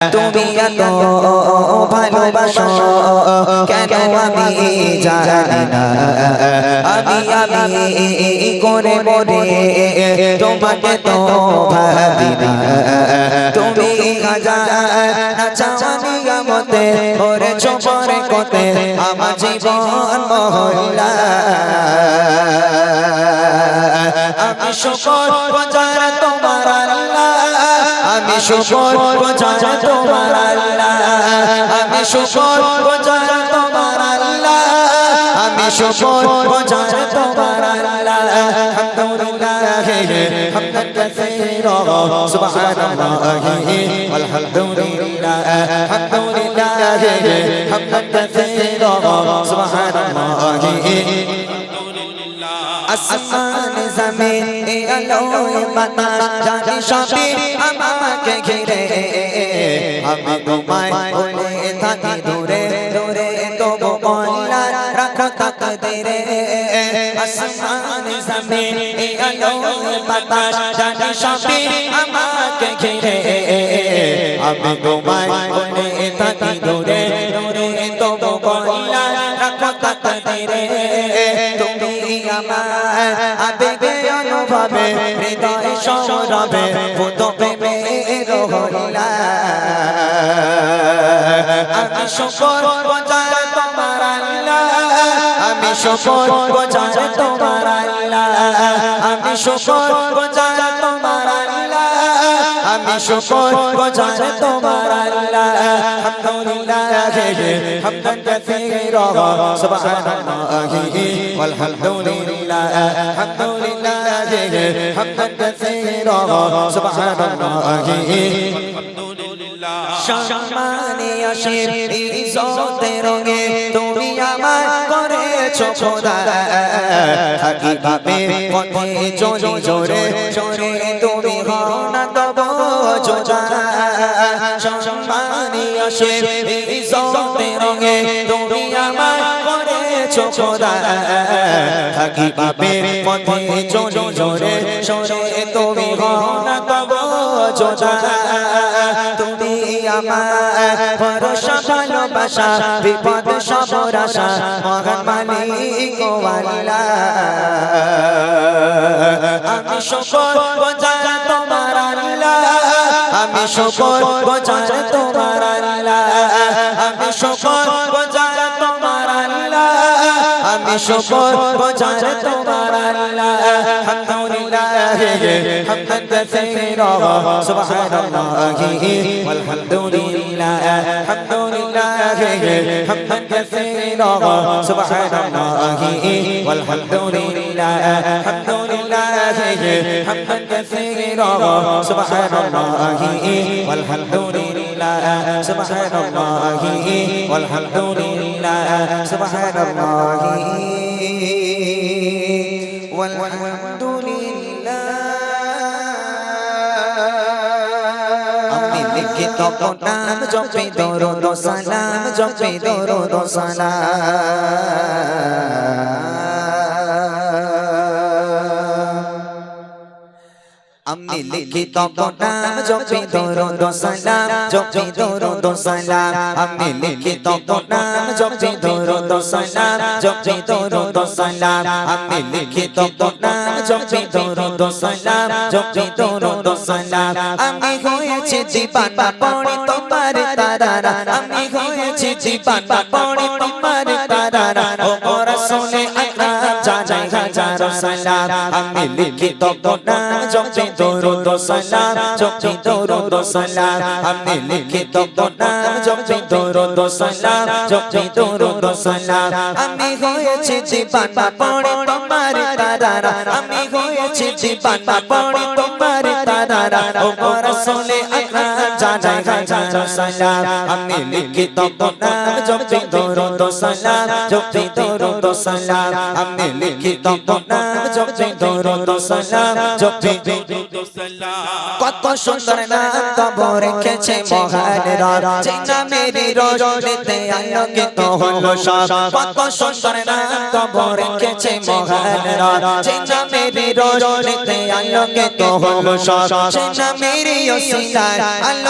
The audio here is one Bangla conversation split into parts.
তুমি এত ভালোবাসো কেন আমি জানি না আমি করে মরে তোমাকে তো ভাবি না তুমি চাওয়ানি মতে ওরে চোপরে কোতে আমার জীবন মহল্লা আমি শুকর বাজার তোমার আল্লাহ আমি শুকর বাজার তোমার আল্লাহ আমি শুকর বাজার তোমার আল্লাহ আমি শুকর বাজার তোমার আল্লাহ আলহামদুলিল্লাহ হামদান কাসীরা সুবহানাল্লাহি আলহামদুলিল্লাহ আলহামদুলিল্লাহ হামদান কাসীরা সুবহানাল্লাহি আসমান জমিন আলোয় বাতাস জানি সবই আমাকে ঘিরে আমি তোমায় বলে থাকি দূরে দূরে তবু বলা রাখো তাকদীরে আসমান জমিন আলোয় বাতাস জানি সবই আমাকে ঘিরে আমি তোমায় বলে থাকি দূরে দূরে তবু বলা রাখো তাকদীরে তুমি আমার আবেগে অনুভবে হৃদয় সৌরভে পুত প্রেমের হলা আমি শুকর বাজার তোমার আল্লাহ আমি শুকর বাজার তোমার আল্লাহ আমি শুকর বাজার তোমার আল্লাহ আমি শুকর বাজার তোমার আল্লাহ আলহামদুলিল্লাহ হামদান কাসীরা সুবহানাল্লাহি والحمدلله الحمد لله حمدا كثيرا سبحان الله সম্মানে আসির ইজ্জতে রঙে তুমি আমার করেছো খোদা থাকি ভাবে পথে জোরে জোরে জোরে তুমি হও না তব জোজা সম্মানে আসির ইজ্জতে রঙে তুমি আমার করেছো খোদা থাকি ভাবে পথে জোরে জোরে জোরে তুমি হও না তব জোজা তুমি আমার ভরসা ভালোবাসা বিপদ সবর আশা মহান মালিক আল্লাহ আমি শুকর বাজার তোমার আল্লাহ আমি শুকর বাজার তোমার আল্লাহ আমি শুকর বাজার তোমার আল্লাহ আমি শুকর বাজার তোমার আল্লাহ আলহামদুলিল্লাহ হামদান কাসীরা সুবহানাল্লাহি والحمدلله الحمد لله حمدا كثيرا سبحان الله والحمد لله الحمد لله حمدا كثيرا سبحان الله والحمد لله سبحان الله والحمد لله سبحان الله والحمد لله লিখিত নাম জপে দরুদ সালাম জপে দরুদ সালাম আমি লিখিত নাম জপে দরুদ সালাম জপে দরুদ সালাম আমি লিখিত নাম জপে দরুদ সালাম জপে দরুদ সালাম আমি লিখিত নাম জপে দরুদ সালাম জপে দরুদ সালাম আমি হয়েছি দিবানা পড়ে তোমার তারারা আমি হয়েছি দিবানা পড়ে তোমার তারারা ও রাসূলে আকরাম জানাই হাজার সালাম আমি লিখিত নাম জপে দরুদ সালাম জপে দরুদ সালাম আমি লিখিত নাম জপে দরুদ সালাম জপে দরুদ সালাম আমি হয়েছি দিবানা পড়ে তোমার তারারা আমি হয়েছি দিবানা পড়ে তোমার তারারা ও রাসূলে আকরাম জানাই হাজার সালাম আমি লিখিত নাম জপে দরুদ সালাম জপে দরুদ সালাম আমি লিখিত নাম জপে দরুদ সালাম জপে দরুদ সালাম কত সুন্দর নাম তব রেখেছে মহান রাত যে নামেরই রোজেতে আলোকিত হলো সব কত সুন্দর নাম তব রেখেছে মহান রাত যে নামেরই রোজেতে আলোকিত হলো সব সে নামেরই ওসিলায়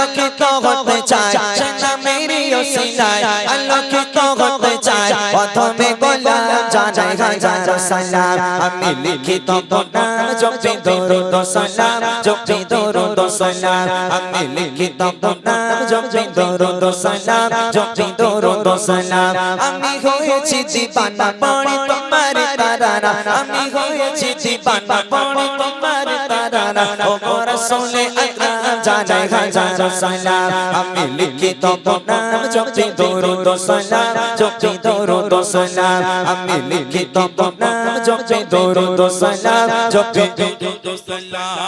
আলোকিত হতে চায় সে নামেরই ওসিলায় আলোকিত হতে চায় প্রথমে গোলাম জানাই হাজার সালাম আমি লিখি তব নাম জপি দরুদ সালাম জপি দরুদ সালাম আমি লিখি তব নাম জপি দরুদ সালাম জপি দরুদ সালাম আমি হয়েছি দিবানা পড়ে তোমার তারানা আমি হয়েছি দিবানা পড়ে তোমার তারানা ও রাসূলে আকরাম জানাই হাজার সালাম আমি লিখি তব নাম জপি দরুদ সালাম জপি দরুদ সালাম আমি লিখি তব নাম জপি দরুদ সালাম জপি দরুদ সালাম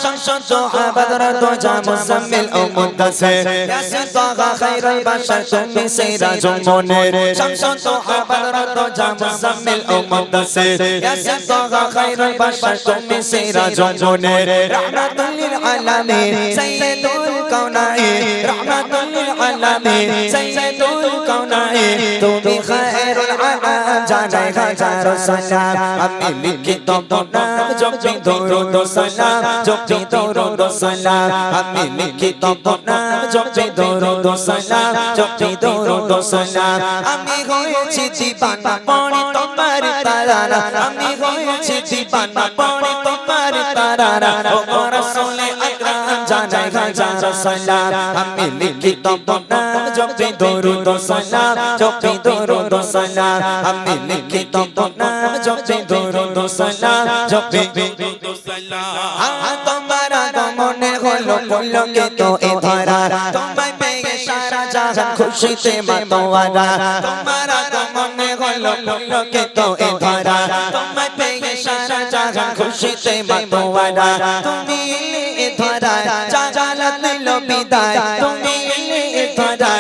শামস বদর দোজা মুজাম্মিল ও মুদ্দাসির ইয়াসিন তাহা খায়রুল বাশার তুমি সিরাজুল মুনির শামস বদর দোজা মুজাম্মিল ও মুদ্দাসির ইয়াসিন তাহা খায়রুল বাশার তুমি সিরাজুল মুনির রাহমাতুল লিল আলামিন সাইয়্যিদুল কাউনাইন রাহমাতুল লিল আলামিন সাইয়্যিদুল কাউনাইন তুমি খায়রুল আনাম জানাই হাজার সালাম আমি লিখি তব নাম জপি দরুদ সালাম জপি দরুদ সালাম আমি লিখি তব নাম জপি দরুদ সালাম জপি দরুদ সালাম আমি হয়েছি দিবানা পড়ে তোমার তারানা আমি হয়েছি দিবানা পড়ে তোমার তারানা ও রাসূলে আকরাম জানাই হাজার সালাম আমি লিখি তব নাম জপি দরুদ সালাম জপি দরুদ সালাম আমি লিখি তব নাম জপি দরুদ সালাম জপি দরুদ সালাম তোমার আগমনে হলো পুলকিত এ ধরা তোমায় পেয়ে সারা জাহান খুশিতে মাতোয়ারা তোমার আগমনে হলো পুলকিত এ ধরা তোমায় পেয়ে সারা জাহান খুশিতে মাতোয়ারা তুমি এলে এ ধরা জালাল দিল বিদায় তুমি এলে এ ধরা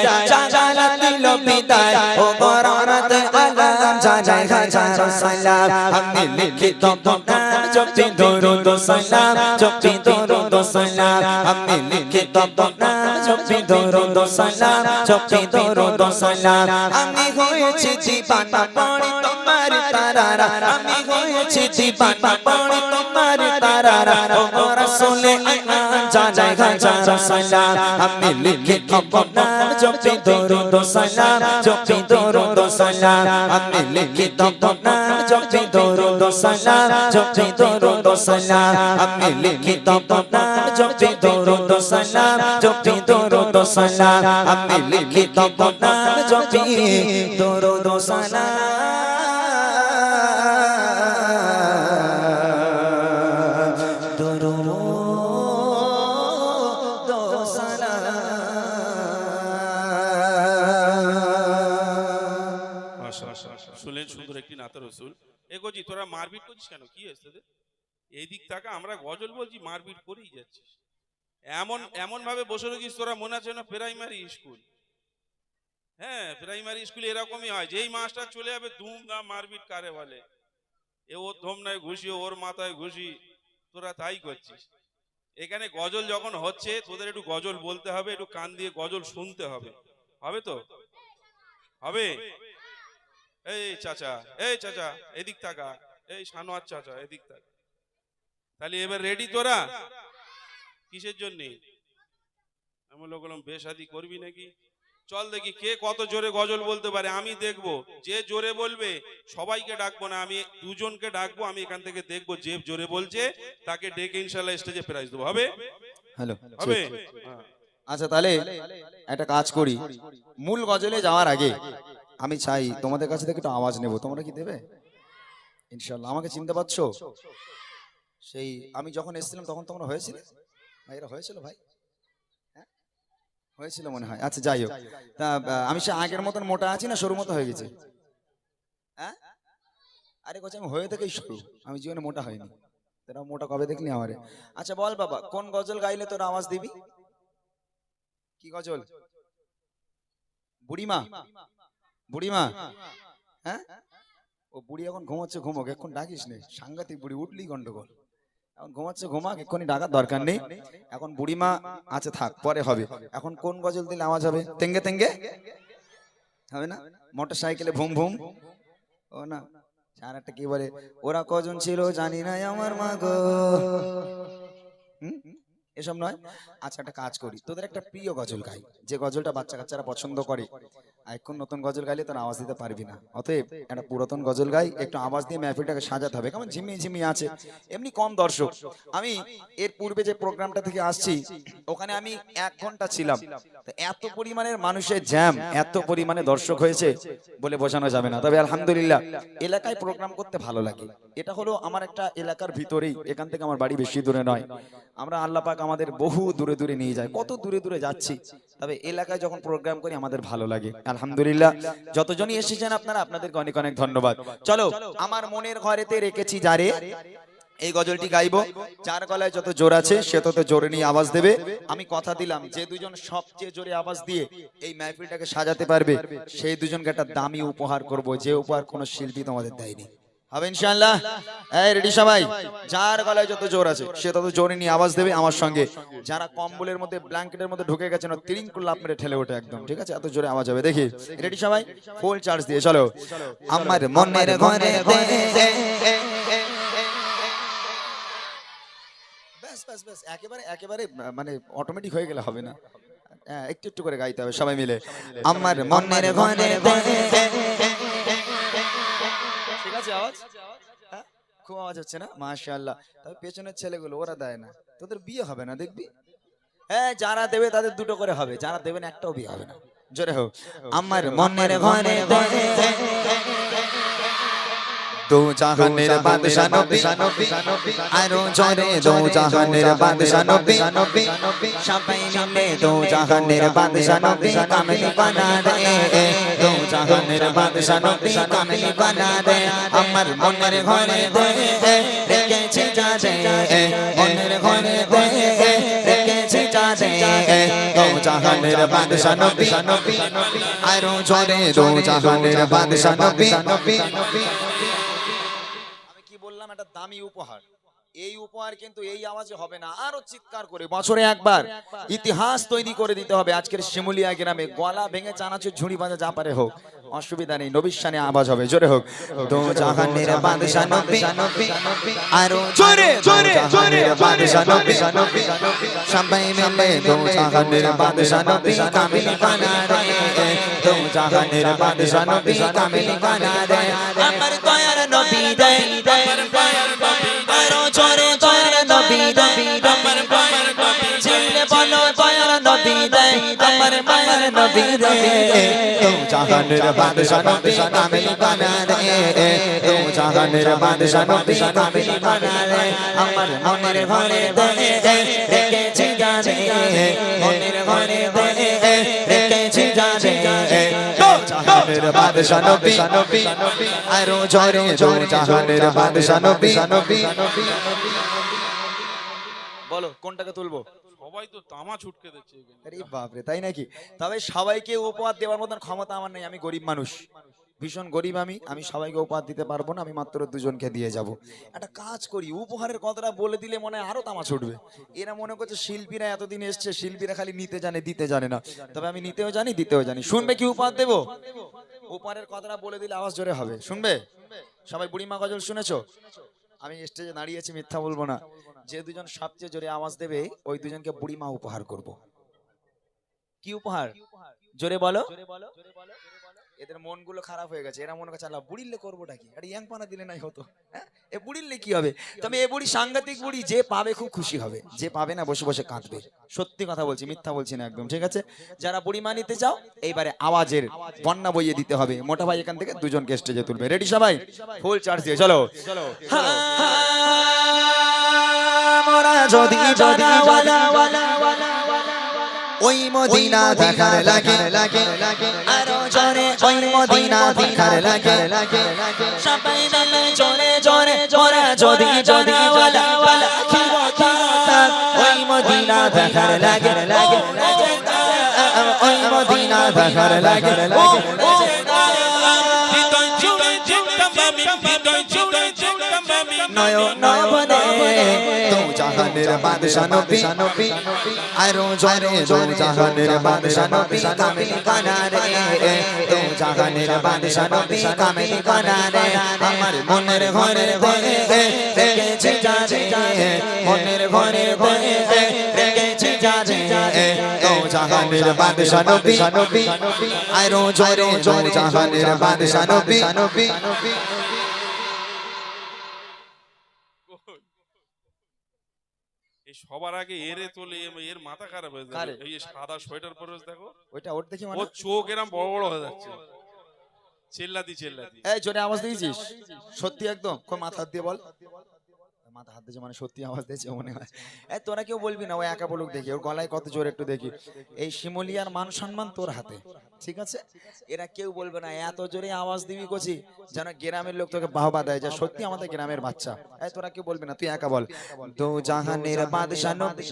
জালাল দিল বিদায় ও বরাত আলাম জানাই হাজার সালাম আমি লিখি তব নাম জপি দরুদ সালাম জপি দরুদ সালাম আমি লিখি তব নাম জপি দরুদ সালাম জপি দরুদ সালাম আমি হয়েছি দিবানা পড়ে তোমার তারানা আমি হয়েছি দিবানা পড়ে তোমার তারানা ও রাসূলে আকরাম জানাই হাজার সালাম আমি লিখি তব নাম জপি দরুদ সালাম জপি দরুদ সালাম আমি লিখি তব নাম জপি দরুদ সালাম জপি দরুদ সালাম আমি লিখি তব নাম জপি দরুদ সালাম জপি দরুদ সালাম আমি লিখি তব নাম জপি দরুদ সালাম শুনলেন সুন্দর একটি নাতে রসুল। এগোজি তোরা মারপিট করছিস কেন, কি হয়েছে? এই দিক থেকে আমরা গজল বলছি, মারপিট করেই যাচ্ছিস। এমন এমন ভাবে বসে রয়েছিস তোরা, মনে আছে না প্রাইমারি স্কুল? হ্যাঁ, প্রাইমারি স্কুল এরকমই হয়, যেই মাস্টার চলে যাবে ধুমধাম মারপিট কারে বলে। এ ওর ধমনায় ঘুষি, ওর মাথায় ঘুষি, তোরা তাই করছিস। এখানে গজল যখন হচ্ছে তোদের একটু গজল বলতে হবে, একটু কান দিয়ে গজল শুনতে হবে, হবে তো? হবে? এই চাচা, এই চাচা এদিক তাকা, এই সানোয়ার চাচা এদিক তাকা। তাহলে এবার রেডি তোরা? কিসের জন্য? আমি বললাম বেশাদি করবি নাকি? চল দেখি কে কত জোরে গজল বলতে পারে, আমি দেখবো। যে জোরে বলবে সবাইকে ডাকবো না, আমি দুজনকে ডাকবো। আমি এখান থেকে দেখবো যে জোরে বলছে তাকে ডেকে ইনশাআল্লাহ স্টেজে প্রাইজ দেবো। হবে? হ্যালো, হবে। আচ্ছা তাহলে একটা কাজ করি, মূল গজলে যাওয়ার আগে আমি চাই তোমাদের কাছে থেকে একটু আওয়াজ নেব। তোমরা কি দেবে? ইনশাআল্লাহ। আমাকে চিনতে পারছো? সেই আমি যখন এসেছিলাম তখন তোমরা হয়েছিলে? ভাইরা হয়েছিল? ভাই হ্যাঁ হয়েছিল মনে হয়। আচ্ছা যাই হোক, তা আমি সে আগের মতন মোটা আছি না সরু মতো হয়ে গেছে? হ্যাঁ, আরে কোচ আমি হয়ে থেকেই সরু, আমি জীবনে মোটা হয়নি। তোরা মোটা কবে দেখলি আমারে? আচ্ছা বল বাবা, কোন গজল গাইলে তোর আওয়াজ দিবি? কি গজল? বুড়িমা? বুড়িমা? হ্যাঁ, ও বুড়ি এখন ঘুমাচ্ছে, ঘুমোক, এখন ডাকিস নে। সাংঘাতিক বুড়ি, উঠলি গন্ডগোল। এখন ঘুমাচ্ছে, ঘুমাক, এক্ষুনি ডাকার দরকার নেই। এখন বুড়িমা আছে, থাক, পরে হবে। এখন কোন গজল দিলে আওয়াজ হবে? তেঙ্গে তেঙ্গে হবে না? মোটর সাইকেলে ভুম ভুম, ও না। আর একটা কি বলে, ওরা কজন ছিল জানি না আমার মা গো। এসব নয়। আচ্ছা একটা কাজ করি, তোদের একটা প্রিয় গজল গাই, যে গজলটা বাচ্চা কাচ্চারা পছন্দ করে। এখন নতুন গজল গাইলে তোর আওয়াজ দিতে পারবি না, অতএব একটা পুরাতন গজল গাই, একটু আওয়াজ দিয়ে মেহফিলটাকে সাজাতে হবে। কেমন ঝিমিয়ে ঝিমিয়ে আছে, এমনি কম দর্শক। আমি এর পূর্বে যে প্রোগ্রামটা থেকে আসছি, ওখানে আমি 1 ঘন্টা ছিলাম, তো এত পরিমাণের মানুষের জ্যাম, এত পরিমাণে দর্শক হয়েছে বলে বোঝানো যাবে না। তবে আলহামদুলিল্লাহ এলাকায় প্রোগ্রাম করতে ভালো লাগে। এটা হলো আমার একটা এলাকার ভিতরেই, এখান থেকে আমার বাড়ি বেশি দূরে নয়। আমরা আল্লাহ পাক আমাদের বহু দূরে দূরে নিয়ে যায়, কত দূরে দূরে যাচ্ছি, তবে এলাকায় যখন প্রোগ্রাম করি আমাদের ভালো লাগে। আলহামদুলিল্লাহ যতজনই এসেছেন আপনারা, আপনাদেরকে অনেক অনেক ধন্যবাদ। চলো, আমার মনের ঘরেতে রেখেছি যারে, এই গজলটি গাইবো। যার গলায় যত জোর আছে সে তত জোরে নিয়ে আওয়াজ দেবে। আমি কথা দিলাম, যে দুজন সবচেয়ে জোরে আওয়াজ দিয়ে এই মাহফিলটাকে সাজাতে পারবে, সেই দুজনকে একটা দামি উপহার করব, যে উপহার কোনো শিল্পী তোমাদের দেয়নি। হবে ইনশাআল্লাহ? এই রেডি সবাই? যার গলায় যত জোর আছে সে তত জোরে নিয়ে আওয়াজ দেবে আমার সঙ্গে। যারা কম্বলের মধ্যে, ব্ল্যাঙ্কেটের মধ্যে ঢুকে গেছেন, তিরিঙ্কুল লাফ মেরে ঠেলে ওঠে একদম, ঠিক আছে? এত জোরে আওয়াজ হবে, দেখি। রেডি সবাই? ফুল চার্জ দিয়ে চলো। আমার মনের ঘরে ব্যাস ব্যাস, একেবারে একেবারে মানে অটোমেটিক হয়ে গেলে হবে না, একটু একটু করে গাইতে হবে সবাই মিলে। আমার মনের ঘরে, ঠিক আছে আওয়াজ? খুব আওয়াজ হচ্ছে না? মাশাআল্লাহ। তবে পেছনের ছেলেগুলো ওরা দেয় না, তোদের বিয়ে হবে না দেখবি। হ্যাঁ, যারা দেবে তাদের দুটো করে হবে, যারা দেবেন একটাও বিয়ে হবে না। জোরে হোক। আমার মনের ঘরে দো জাহানের বাদশা নবী, আরো জোরে দো জাহানের বাদশা নবী, সবাই মিলে দো জাহানের বাদশা নবী কামলি বানা দে, দো জাহানের বাদশা নবী কামলি বানা দে। আমার মনের ঘরে রেখেছি যারে, মনের ঘরে রেখেছি যারে, দো জাহানের বাদশা নবী, আরো জোরে দো জাহানের বাদশা নবী। বললাম একটা দামি উপহার, এই উপহার কিন্তু এই আওয়াজে হবে না, আরো চিৎকার করে বছরে একবার ইতিহাস তৈরি করে দিতে হবে। আজকের শিমুলিয়া গ্রামে গলা ভেঙে চানাচুর ঝুড়ি বাজা যা পারে হোক, অসুবিধা নেই, নবীর শানে আওয়াজ হবে। জোরে হোক। দো জাহানের বাদশা নবী, আরো জোরে জোরে জাহানের বাদশা নবী, সবাই মিলে দো জাহানের বাদশা নবী কামিল বানা দে, দো জাহানের বাদশা নবী কামিল বানা দে। আমার দয়ার নবী দে, আমার দয়ার নবী আরো জোরে দয়ার নবী দে, আমার দয়ার নবী জিলে বলো দয়ার নবী দে, আমার দয়ার নবী দে, দো জাহানের বাদশা নবী কামিল বানা দে, দো জাহানের বাদশা নবী কামিল বানা দে। আমার মনের ঘরে রেখেছি যারে, মনের ঘরে রেখেছি যারে, দো জাহানের বাদশা নবী, আরো জোরে দো জাহানের বাদশা নবী। বলো কোনটাকে তুলবো? সবাই তো তামা ছুটকে দিচ্ছে। আরে বাপরে, তাই নাকি? তবে সবাইকে উপহার দেওয়ার মতন ক্ষমতা আমার নেই, আমি গরিব মানুষ, ভীষণ গরিব। আমি সবাইকে উপহার দিতে পারবো না, আমি মাত্র দুজনকে দিয়ে যাব। একটা কাজ করি, উপহারের কথাটা বলে দিলে মনে হয় আরো তামা ছুটবে। এরা মনে করছে শিল্পীরা এতদিন এসছে, শিল্পীরা খালি নিতে জানে দিতে জানে না। তবে আমি নিতেও জানি দিতেও জানি। শুনবে কি উপহার দেবো? উপহারের কথাটা বলে দিলে আওয়াজ জোরে হবে, শুনবে? সবাই বুড়িমা গজল শুনেছো? আমি স্টেজে দাঁড়িয়েছি, মিথ্যা বলবো না। যে দুজন সবচেয়ে জোরে আওয়াজ দেবে ওই দুজনকে বুড়িমা উপহার করব। কি উপহার? জোরে বলো। এদের মনগুলো খারাপ হয়ে গেছে, এরা মনে করছে আল্লাহ বুড়িলে করবোটা কি, আরে ইয়াং পানা দিলে নাই হতো, এ বুড়িলে কি হবে? তবে এ বুড়ি সাংঘাতিক বুড়ি, যে পাবে খুব খুশি হবে, যে পাবে না বসে বসে কাঁদবে। সত্যি কথা বলছি, মিথ্যা বলছি না একদম, ঠিক আছে? যারা বুড়িমা নিতে চাও এইবারে আওয়াজের বন্যা বইয়ে দিতে হবে। মোটা ভাই এখান থেকে দুজনকে স্টেজে তুলবে। রেডি সবাই? ফুল চার্জ দিয়ে চলো। মোরা যদি ওই মদিনা দেখার লাগে, আরো জোরে ওই মদিনা দেখার লাগে, সবাই মিলে জোরে জোরে জোরে যদি ওয়ালা ওই মদিনা দেখার লাগে, ওই মদিনা দেখার লাগে। দো জাহানের বাদশা নবী, আরো জোরে দো জাহানের বাদশা নবী কামিল বানা রে, দো জাহানের বাদশা নবী কামিল বানা রে। আমার মনের ঘরে রেখেছি যারে, মনের ঘরে দো জাহানের বাদশা নবী আরো জোরে দো জাহানের বাদশা নবী এই সবার আগে এরে তোলে এর মাথা খারাপ হয়ে কারে? যাবে। এই যে সাদা সোয়েটার পরে দেখো, ওইটা ওর দেখি ও মানে চোখ এরম বড় বড় হয়ে যাচ্ছে, চিল্লাতি চিল্লাতি। এই জোরে আওয়াজ দিয়েছিস সত্যি একদম কই মাথা হাত দিয়ে বল মাথা হাত দিয়েছে মানে সত্যি আওয়াজ দিয়েছে মনে হয় এই তোরা কেউ বলবি না ও একা বলুক দেখি ওর গলায় কত জোরে একটু দেখি এই শিমুলিয়ার মান সম্মান তোর হাতে ঠিক আছে এরা কেউ বলবে না এত জোরে আওয়াজ দিবি কচি যেন গ্রামের লোক তোকে বাহবা দেয় যা সত্যি আমাদের গ্রামের বাচ্চা এই তোরা কেউ বলবি না তুই একা বল দো জাহানের বাদশা নবী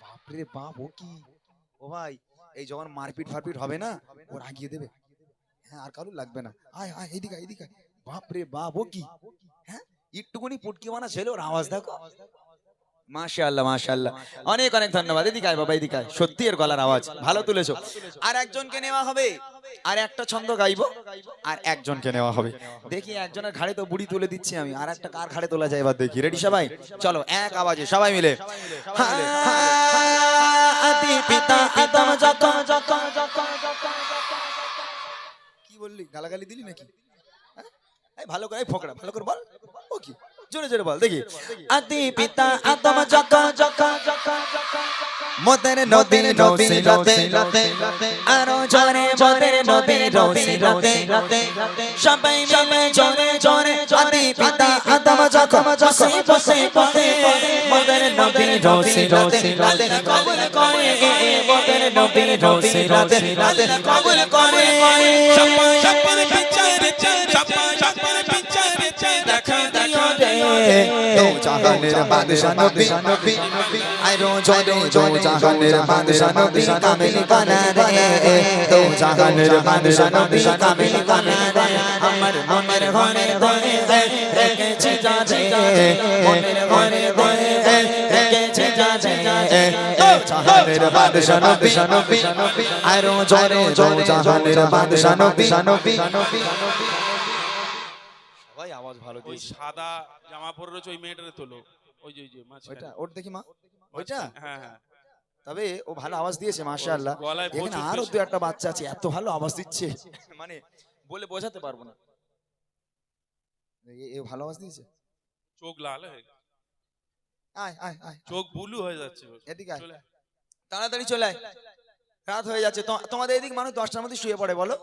বাপরে বাপ ও কি ও ভাই এই যখন মারপিট ফারপিট হবে না ও রাগিয়ে দেবে হ্যাঁ আর কারো লাগবে না আয় আয় এদিকে আয়, এদিকে আয়। বাপ রে বাপ ও কি হ্যাঁ একটুকুনি পুটকি মানা ছেলে ওর আওয়াজ দেখো মাশাআল্লাহ মাশাআল্লাহ অনেক অনেক ধন্যবাদ এদিকে আয় বাবা এদিকে আয় সত্যি এর গলার আওয়াজ ভালো তুলেছো আর একজনকে নেওয়া হবে আর একটা ছন্দ গাইবো আর একজনকে নেওয়া হবে দেখি একজনের ঘাড়ে তো বুড়ি তুলে দিচ্ছি আমি আর একটা কার ঘাড়ে তোলা যায় এবার দেখি রেডি সবাই চলো এক আওয়াজে সবাই মিলে আদি পিতা আদম যখন কি বললি গালাগালি দিলি নাকি হ্যাঁ? এই ভালো করে এই ফোকড়া ভালো করে বল ও কি জোরে জোরে বল দেখি আদি পিতা আদম যখন মোদের নবী রসিলতে আরো জোরে মোদের নবী রসিলতে সবাই মিলে জোরে জোরে আদি পিতা আদম যখন বসে মোদের নবী রসিলতে আল্লাহ কবুল করে মোদের নবী রসিলতে আল্লাহ কবুল করে সবার বিচারে সবার বিচারে দেখা দিও রে দো জাহানের বাদশা নবী আরো জোরে দো জাহানের বাদশা নবী কামিল বানা রে দো জাহানের বাদশা নবী কামিল বানা রে আমার মনের ঘরে ঘরে রেখেছি যাচ্ছে মনের ঘরে ঘরে রেখেছি যাচ্ছে দো জাহানের বাদশা নবী আরো জোরে দো জাহানের বাদশা নবী সবাই আওয়াজ ভালো ওই দিয়েছে সাদা জামা পরে রয়েছে ওই মেয়েটারে তোলো, ওই যে মাঝখানে। ওইটা ওর দেখি মা ওইটা হ্যাঁ হ্যাঁ তবে ও ভালো আওয়াজ দিয়েছে মাশাআল্লাহ গলায় এখানে প্রচুর আরো পেশা। দু একটা বাচ্চা আছে এত ভালো আওয়াজ দিচ্ছে মানে বলে বোঝাতে পারবো না এ ভালো আওয়াজ দিয়েছে চোখ লাল হয়ে গেছে, আয় আয় আয় চোখ বুলু হয়ে যাচ্ছে ওর। এদিকে আয় চলে আয়। তাড়াতাড়ি চলে আয় রাত হয়ে যাচ্ছে তোমাদের এদিক মানুষ 10টার মধ্যে শুয়ে পড়ে বলো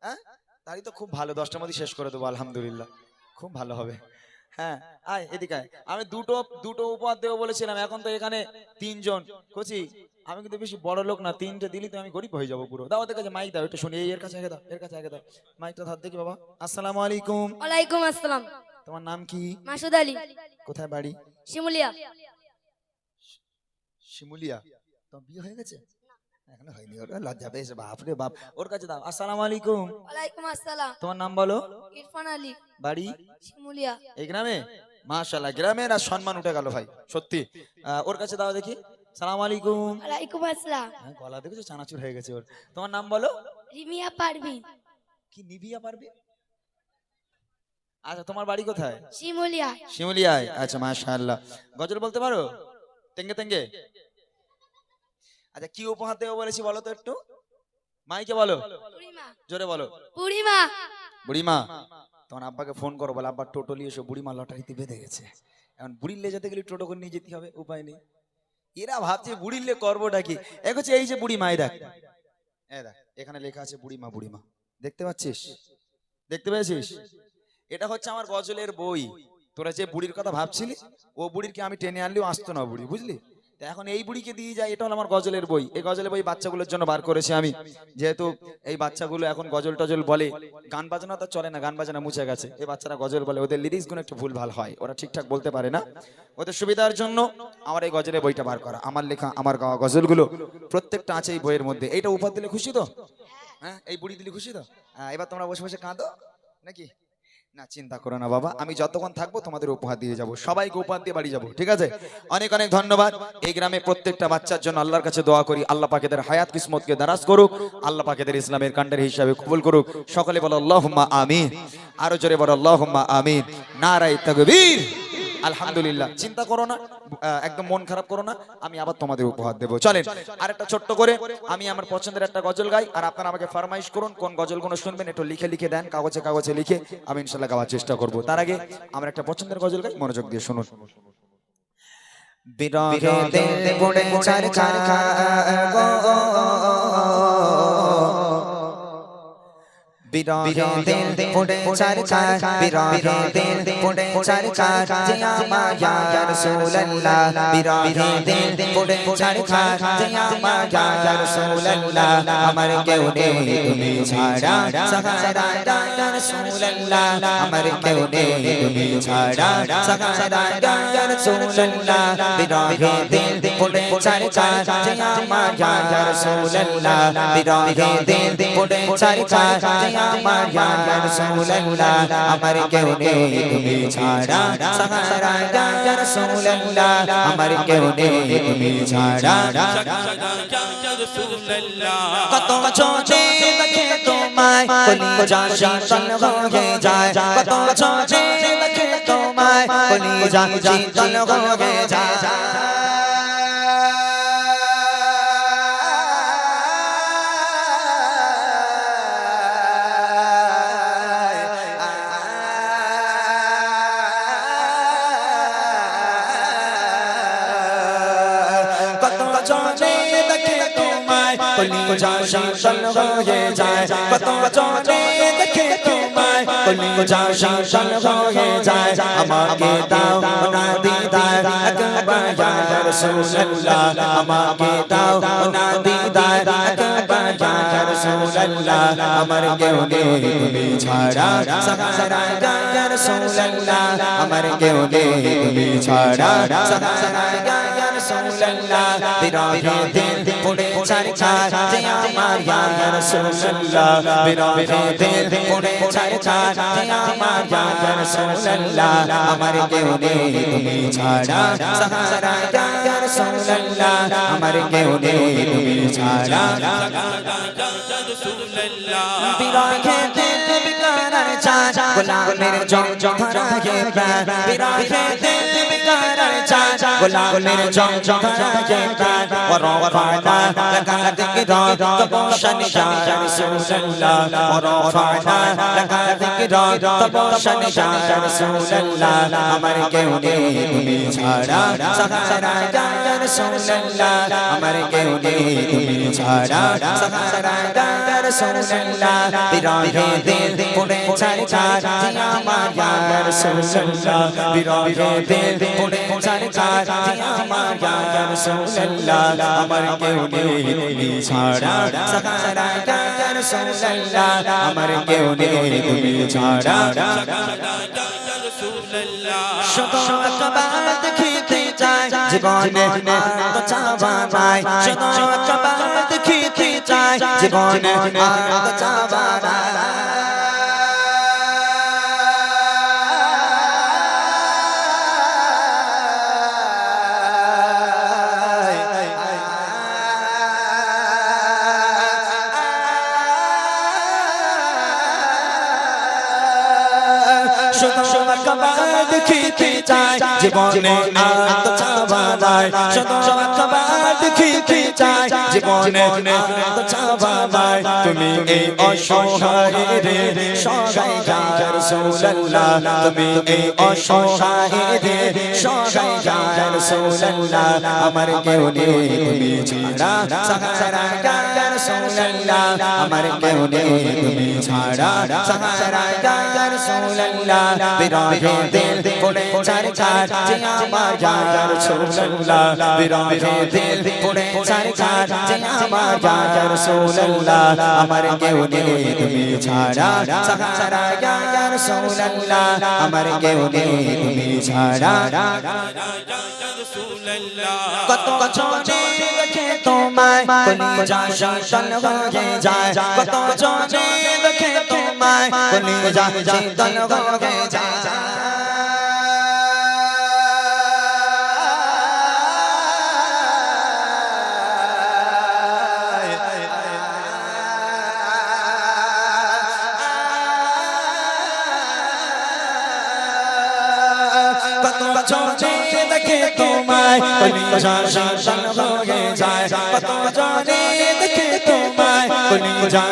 হ্যাঁ তাই তো খুব ভালো 10টার মধ্যে শেষ করে দেবো আলহামদুলিল্লাহ খুব ভালো হবে হ্যাঁ আয় এদিকে আয় আমি দুটো উপহার দেবো বলেছিলাম এখন তো এখানে 3 জন কোচি আমি কিন্তু বেশি বড় লোক না 3টে দিলি তো আমি গরিব হয়ে যাবো পুরো দাও ওদের কাছে মাইক দাও একটু শুনি এর কাছে আগে দাও এর কাছে আগে দাও মাইকটা ধর দেখি বাবা আসসালামু আলাইকুম ওয়ালাইকুম আসসালাম। তোমার নাম কি মাসুদ আলী, কোথায় বাড়ি শিমুলিয়া। শিমুলিয়া তোমার বিয়ে হয়ে গেছে এখনো হয়নি ওর লজ্জা পেয়েছে বাপ রে বাপ ওর কাছে দাও আসসালামু আলাইকুম ওয়ালাইকুম আসসালাম। তোমার নাম বলো ইরফান আলী, বাড়ি শিমুলিয়া। এই গ্রামে মাশাআল্লাহ গ্রামের আর সম্মান উঠে গেল ভাই সত্যি ওর কাছে দাও দেখি সালাম আলাইকুম ওয়ালাইকুম আসসালাম। হ্যাঁ গলা দেখেছো চানাচুর হয়ে গেছে ওর তোমার নাম বলো রিমিয়া পারভিন, কি নিভিয়া পারবে আচ্ছা তোমার বাড়ি কোথায় শিমুলিয়া। শিমুলিয়ায় আচ্ছা মাশাআল্লাহ গজল বলতে পারো তেঙ্গে তেঙ্গে আচ্ছা কি উপহার দেবো বলেছি বলো তো একটু মাইকে বলো বুড়িমা, জোরে বলো বুড়িমা। বুড়িমা তোমার আব্বাকে ফোন করো বলে আব্বা টোটো নিয়ে এসো বুড়িমা লটারিতে বেঁধে গেছে এখন বুড়ির লে যেতে গেলে টোটো করে নিয়ে যেতে হবে উপায় নেই এরা ভাবছে বুড়ির লে করবোটা কি এগোচ্ছে এই যে বুড়িমা এই দেখ এখানে লেখা আছে বুড়িমা বুড়িমা দেখতে পাচ্ছিস দেখতে পেয়েছিস এটা হচ্ছে আমার গজলের বই তোরা যে বুড়ির কথা ভাবছিলি ও বুড়িরকে আমি টেনে আনলেও আসতো না বুড়ি বুঝলি তো এখন এই বুড়িকে দিয়ে যায় এটা হলো আমার গজলের বই এই গজলের বই বাচ্চাগুলোর জন্য বার করেছি আমি যেহেতু এই বাচ্চাগুলো এখন গজল টজল বলে গান বাজনা তো চলে না গান বাজনা মুছে গেছে এই বাচ্চারা গজল বলে ওদের লিরিক্স গুলো একটু ভুল ভাল হয় ওরা ঠিকঠাক বলতে পারে না ওদের সুবিধার জন্য আমার এই গজলের বইটা বার করা আমার লেখা আমার গাওয়া গজলগুলো প্রত্যেকটা আছে এই বইয়ের মধ্যে এইটা উপহার দিলে খুশি তো হ্যাঁ এই বুড়ি দিলে খুশি তো এবার তোমরা বসে বসে কাঁদো নাকি না চিন্তা করো না বাবা আমি যতক্ষণ থাকবো তোমাদের উপহার দিয়ে যাব সবাইকে উপহার দিয়ে বাড়ি যাবো ঠিক আছে অনেক অনেক ধন্যবাদ এই গ্রামে প্রত্যেকটা বাচ্চার জন্য আল্লাহর কাছে দোয়া করি আল্লাহ পাক এদের হায়াত কিসমতকে দারাজ করুক আল্লাহ পাক এদের ইসলামের কাণ্ডারি হিসাবে কবুল করুক সকলে বলো আল্লাহুম্মা আমিন আরো জোরে বলো আল্লাহুম্মা আমিন নারায়ে তাকবীর আলহামদুলিল্লাহ। চিন্তা করো না, একদম মন খারাপ করো না, আমি আবার তোমাদের উপহার দেবো। চলেন আরেকটা ছোট্ট করে আমি আমার পছন্দের একটা গজল গাই, আর আপনারা আমাকে ফরমাইশ করুন কোন গজলগুলো শুনবেন, একটু লিখে লিখে দেন, কাগজে কাগজে লিখে, আমি ইনশাল্লাহ গাওয়ার চেষ্টা করব। তার আগে আমার একটা পছন্দের গজল গাই, মনোযোগ দিয়ে শুনুন। বিরহে দিল পড়ে চার চার গো, বিরহে দিল পড়ে চার চার, বিরহে দিল পড়ে চার চার, জিয়া মায়া ইয়া রাসূলুল্লাহ, বিরহে দিল পড়ে চার চার, জিয়া মায়া ইয়া রাসূলুল্লাহ, আমার কেউ নেই তুমি ছাড়া, সাহারা ইয়া রাসূলুল্লাহ, আমার কেউ নেই তুমি ছাড়া, সাহারা ইয়া রাসূলুল্লাহ, বিরহে দিল পড়ে চার চার, জিয়া মায়া ইয়া রাসূলুল্লাহ, বিরহে দিল পড়ে চার চার, আমার ইয়া রাসূলুল্লাহ, আমার কেউ নেই তুমি ছাড়া, সাহারা ইয়া রাসূলুল্লাহ, আমার কেউ নেই তুমি ছাড়া, কত চোখে দেখে তোমায় কলিজা শীতল হয়ে যায়, কত চোখে দেখে তোমায় কলিজা শীতল হয়ে যায়, কলিজা শীতল হয়ে যায়, কত চোখে দেখে তোমায় কলিজা শীতল হয়ে যায়, আমাকে দাও না দিদার একবার ইয়া রাসূলুল্লাহ, আমাকে দাও না দিদার একবার ইয়া রাসূলুল্লাহ, আমার কেউ নেই তুমি ছাড়া, সাহারা ইয়া রাসূলুল্লাহ, আমার কেউ নেই তুমি ছাড়া, সাহারা ইয়া রাসূলুল্লাহ, বিরহে দিল পড়ে চার চার, জিয়া মায়া ইয়া রাসূলুল্লাহ, বিরহে দিল পড়ে চার চার, জিয়া মায়া ইয়া রাসূলুল্লাহ, আমার কেউ নেই তুমি ছাড়া, সাহারা ইয়া রাসূলুল্লাহ, আমার কেউ নেই তুমি ছাড়া, বিরহে দিল বিকারার চাঁদ, গোলামের জং জং ধরায়ে প্রাণ, বিরহে দিল বিকারার চাঁদ, গোলামের জং জং ধরায়ে প্রাণ, ওয়ারফানা লাকা যিকরা তাবশান ইয়া রাসূলুল্লাহ, ওয়ারফানা লাকা যিকরা তাবশান ইয়া রাসূলুল্লাহ, আমার কেউ নেই তুমি ছাড়া, সাহারা ইয়া রাসূলুল্লাহ, আমার কেউ নেই তুমি ছাড়া, সাহারা ইয়া রাসূলুল্লাহ, বিরহে দিল পড়ে চার চার, জিয়া মায়া ইয়া রাসূলুল্লাহ, বিরহে দিল পড়ে চার চার, জিয়া মায়া ইয়া রাসূলুল্লাহ, আমার কেউ নেই তুমি ছাড়া, সাহারা ইয়া রাসূলুল্লাহ, আমার কেউ নেই তুমি ছাড়া, শুধু একবার দেখিতে চাই জীবনে আর তো চাওয়া নাই, শুধু একবার দেখিতে চাই জীবনে আর তো চাওয়া নাই, শুধু একবার দেখিতে চাই জীবনে আর তো চাওয়া নাই, শুধু একবার দেখিতে চাই জীবনে আর তো চাওয়া নাই, তুমি এই অসহায় রে সহায় ইয়া রাসূলুল্লাহ, তুমি এই অসহায় রে সহায় ইয়া রাসূলুল্লাহ, আমার কেউ নেই তুমি ছাড়া, সাহারা ইয়া রাসূলুল্লাহ, আমার কেউ নেই তুমি ছাড়া, সাহারা ইয়া রাসূলুল্লাহ, বিরহে দিল পড়ে চার চার, জিয়া মায়া ইয়া রাসূলুল্লাহ, বিরহে দিল পড়ে চার চার, জিয়া মায়া ইয়া রাসূলুল্লাহ, আমার কেউ নেই তুমি ছাড়া, সাহারা ইয়া রাসূলুল্লাহ, আমার কেউ নেই তুমি ছাড়া, কত চোখে দেখে তোমায় কলিজা শীতল হয়ে যায়, কত চোখে দেখে তোমায় কলিজা শীতল হয়ে যায়, জনে দেখে তোমায় কলিজা শান হয়ে যায় কত জনে দেখে তোমায় কলিজা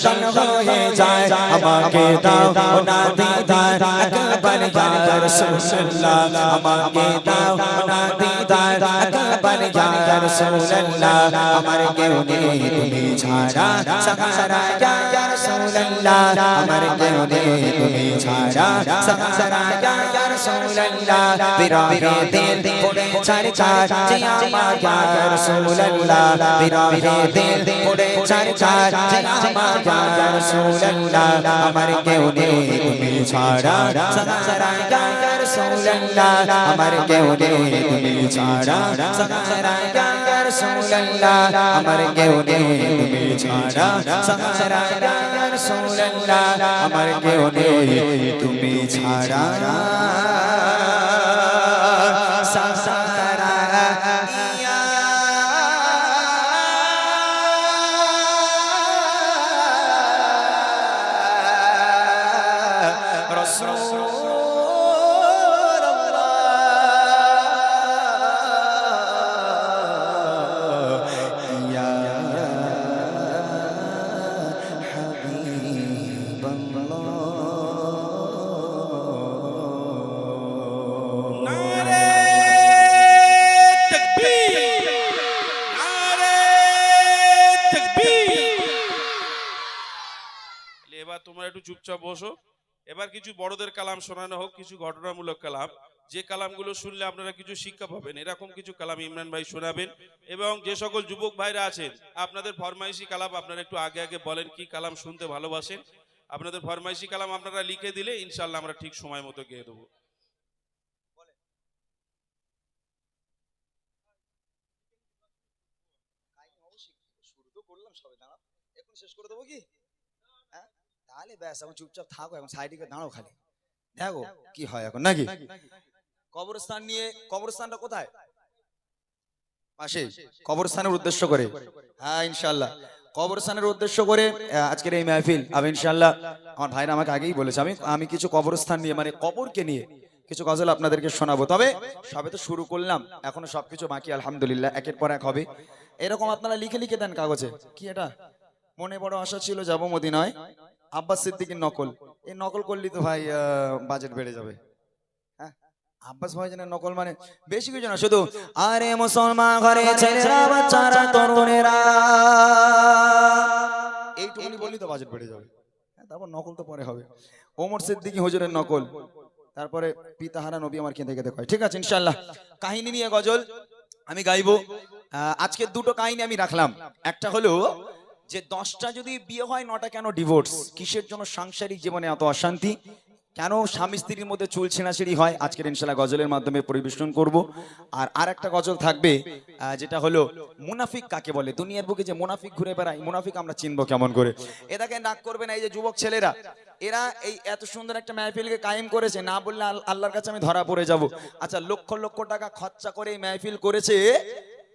শান হয়ে যায় আমাকে দাও না দিদার একবার ইয়া রাসূলুল্লাহ আমাকে দাও না দিদার একবার ইয়া রাসূলুল্লাহ আমার কেউ নেই তুমি ছাড়া সাহারা ইয়া রাসূলুল্লাহ আমার কেউ নেই তুমি ছাড়া সাহারা ইয়া রাসূলুল্লাহ বিরহে দিল পড়ে ছাড় ছাড় যে আমার ইয়া রাসূলুল্লাহ বিরহে দিল পড়ে ছাড় ছাড় যে আমার ইয়া রাসূলুল্লাহ আমার কেউ নেই তুমি ছাড়া সাহারা ইয়া রাসূলুল্লাহ আমার কেউ নেই তুমি ছাড়া সাহারা ইয়া রাসূলুল্লাহ আমার কেউ নেই তুমি ছাড়া সাহারা ইয়া রাসূলুল্লাহ আমার কেউ নেই তুমি ছাড়া সাহারা ইয়া রাসূলুল্লাহ ইয়া হাবিবাল্লাহ নারে তাকবীর নারে তাকবীর এবার তোমরা একটু চুপচাপ বসো এবার কিছু বড়দের কালাম শোনানো হোক কিছু ঘটনামূলক কালাম যে কালামগুলো শুনলে আপনারা কিছু শিক্ষা পাবেন এরকম কিছু কালাম ইমরান ভাই শোনাবেন এবং যে সকল যুবক ভাইরা আছেন আপনাদের ফরমাইশি কালাম আপনারা একটু আগে আগে বলেন কি কালাম শুনতে ভালোবাসেন আপনাদের ফরমাইশি কালাম আপনারা লিখে দিলে ইনশাআল্লাহ আমরা ঠিক সময় মতো গিয়ে দেবো শুরু তো করলাম সবে দাঁড়াও এখন শেষ করে দেবো কি হ্যাঁ তাহলে ব্যাস এখন চুপচাপ থাকো এখন সাইডে দাঁড়াও খালি দেখো কি হয় এখন নাকি কবরস্থান নিয়ে কবরস্থানটা কোথায় পাশে কবরস্থানের উদ্দেশ্য করে হ্যাঁ ইনশাআল্লাহ কবরস্থানের উদ্দেশ্য করে আজকের এই মাহফিল আমি ইনশাআল্লাহ আমার ভাইরা আমাকে আগেই বলেছে আমি কিছু কবরস্থান নিয়ে মানে কবরকে নিয়ে কিছু গজল আপনাদেরকে শোনাবো তবে সবে তো শুরু করলাম এখনো সবকিছু বাকি আলহামদুলিল্লাহ একের পর এক হবে এরকম আপনারা লিখে লিখে দেন কাগজে কি এটা মনে বড় আশা ছিল যাবো মদিনায় আব্বাস সিদ্দিকীর নকল এই নকল করলি তো ভাই বাজেট বেড়ে যাবে হ্যাঁ আব্বাস ভাইজানের নকল মানে বেশি কিছু না শুধু আরে মুসলমান ঘরে ছেলেরা বাচ্চারা তরুণেরা এইটুকুনি বললি তো বাজেট বেড়ে যাবে হ্যাঁ তারপর নকল তো পরে হবে ওমর সিদ্দিকী হুজুরের নকল তারপরে পিতাহারা নবী আমার কেঁদে কেঁদে কয় ঠিক আছে ইনশাআল্লাহ কাহিনী নিয়ে গজল আমি গাইবো আজকে দুটো কাহিনী আমি রাখলাম একটা হলো যে 10টা যদি বিয়ে হয় 9টা কেন ডিভোর্স কিসের জন্য সাংসারিক জীবনে এত অশান্তি কেন স্বামী স্ত্রীর মধ্যে চুল ছিঁড়াছিঁড়ি হয় আজকের ইনশাআল্লাহ গজলের মাধ্যমে পরিবেশন করব আর একটা গজল থাকবে যেটা হলো মুনাফিক কাকে বলে দুনিয়ার বুকে যে মুনাফিক ঘুরে বেড়ায় মুনাফিক আমরা চিনবো কেমন করে এটাকে নাক করবে না এই যে যুবক ছেলেরা এরা এই এত সুন্দর একটা মাহফিলকে কায়েম করেছে না বললে আল্লাহর কাছে আমি ধরা পড়ে যাব আচ্ছা লক্ষ লক্ষ টাকা খরচা করে এই মাহফিল করেছে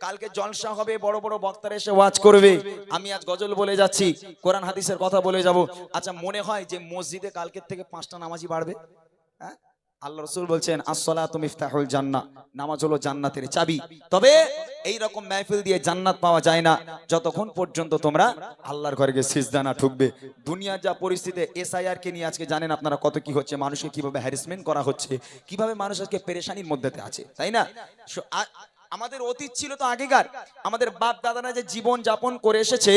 কালকে জলসা হবে বড় বড় বক্তারা এসে ওয়াজ করবে আমি আজ গজল বলে যাচ্ছি কোরআন হাদিসের কথা বলে যাব আচ্ছা মনে হয় যে মসজিদে কালকের থেকে 5টা নামাজি বাড়বে হ্যাঁ আল্লাহ রাসূল বলছেন আসসালাতু মিফতাহুল জান্নাহ নামাজ হলো জান্নাতের চাবি তবে এই রকম মাহফিল দিয়ে জান্নাত পাওয়া যায় না যতক্ষণ পর্যন্ত তোমরা আল্লাহর ঘরে গিয়ে সিজদা না ঠুকবে দুনিয়ার যা পরিস্থিতি এসআইআর কে নিয়ে আজকে জানেন আপনারা কত কি হচ্ছে মানুষকে কিভাবে হ্যারাসমেন্ট করা হচ্ছে কিভাবে মানুষ আজকে পেরেশানির মধ্যে আছে তাই না আমাদের অতীত ছিল তো আগেকার আমাদের বাপ দাদারা যে জীবন যাপন করে এসেছে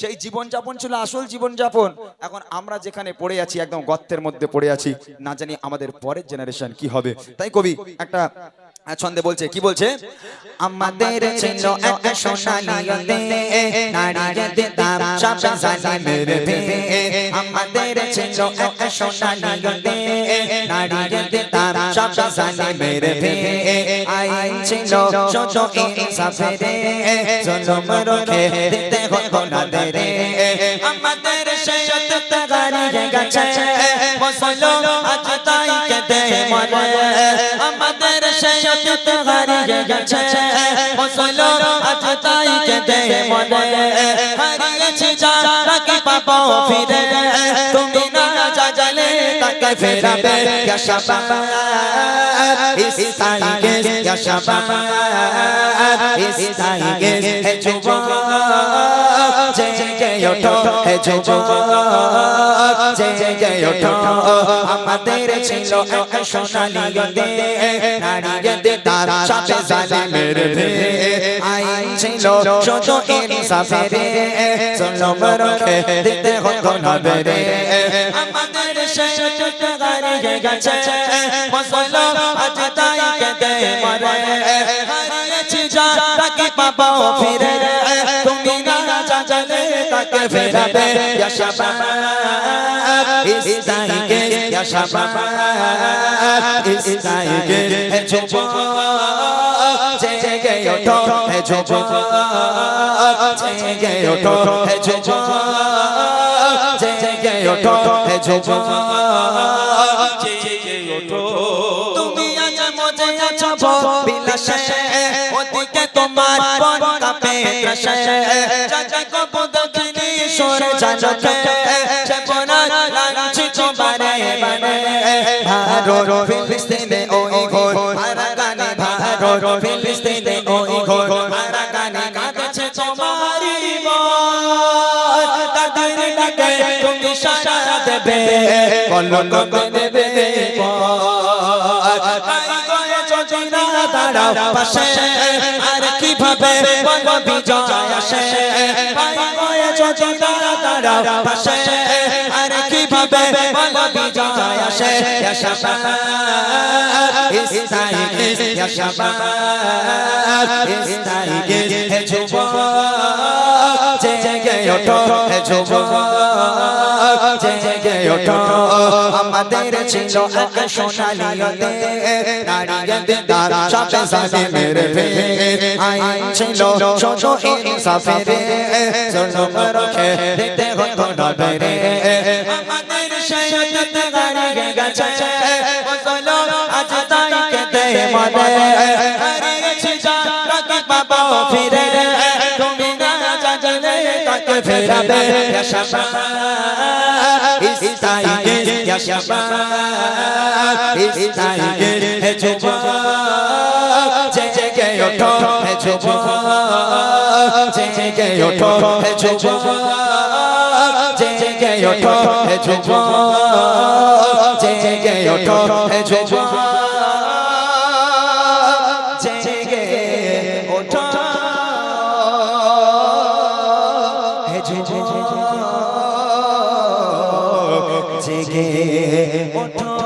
সেই জীবন যাপন ছিল আসল জীবন যাপন এখন আমরা যেখানে পড়ে আছি একদম গর্তের মধ্যে পড়ে আছি না জানি আমাদের পরের জেনারেশন কি হবে তাই কবি একটা ছন্দে বলছে কি বলছে আমাদের ছিল এক সোনালী নারী দিতাম সব জালিমের ভেবে আমাদের ছিল এক সোনালী নারী দিতাম সব জালিমের ভেবে আইন ছিল ছোট ইনসাফের জুলুম রুখে দিতে হতো না দেরে আমাদের শেষত হারিয়ে গেছে মুসলমান আজ তাই কেঁদে মরে আমাদের শেষত হারিয়ে গেছে মুসলমান আজ তাই কেঁদে মরে হারিয়েছি যারা কি পাবো ফিরে তুমি না জাগলে তাকে তাকে ফেরাবে ইয়া শাবাব ইস্তাইগে ইয়া শাবাব ইস্তাইগে হে যুবক জেগে ওঠো হে যুবক জেগে ওঠো আমাদের ছিল এক সোনালী দিন নারীর দিদার সাথে জালিমের ভেদ আইন ছিল শুধু ইনসাফের জুলুম রুখে দিতে হতো না বেরে আমাদের শেষ হারিয়ে গেছে মুসলমান আজ তাই কেঁদে মরে হারিয়েছি যা তাকে পাবো ফিরে তুমি না জানলে তাকে ফেরাবে ইয়া শাবাব ইস্তাইগে ইয়া শাবাব ইস্তাইগে হে যুবক জেগে ওঠো হে যুবক জেগে ওঠো হে যুবক জেগে ওঠো হে যুবক জেগে ওঠো তুমি আজ মজে আছো বিলাসে ওদিকে তোমার মন কাঁপে ত্রাসে চাচা কবু দক্ষিণী সরে জানতে চেপনা লাগছে তোমারে বানে ভারত ফিলিস্তিনে ওই ঘোর আরাকানে ভারত ফিলিস্তিনে ওই ঘোর আরাকানে কাঁদছে তোমারি মন তাদের ডাকে তুমি সাড়া দেবে বলো কবে দেবে দাঁড়াও পাশে আর কিভাবে বলো বিজয় আসে দাঁড়াও পাশে আর কিভাবে বলো বিজয় আসে ইয়া শাবাব ইস্তাইগে ইয়া শাবাব ইস্তাইগে হে যুবক জেগে ওঠো হে যুবক জেগে ওঠো আমাদের ছিল এক সোনালী দিন নারীর দিদার সাথে জালিমের ভেদ আইন ছিল শুধু ইনসাফের জুলুম রুখে দিতে হতো না বেরে আমাদের শেষ হারিয়ে গেছে মুসলমান আজ তাই কেঁদে মরে হারিয়েছি যা তাকে পাবো ফিরে তুমি না জানলে তাকে ফেরাবে ইয়া শাবাব ইস্তাইগে ইয়া শাবাব ইস্তাইগে হে যুবক জেগে ওঠো হে যুবক জেগে ওঠো হে যুবক জেগে ওঠো হে যুবক জেগে ওঠো হে যুবক জেগে ওঠো হে যুবক জেগে ওঠো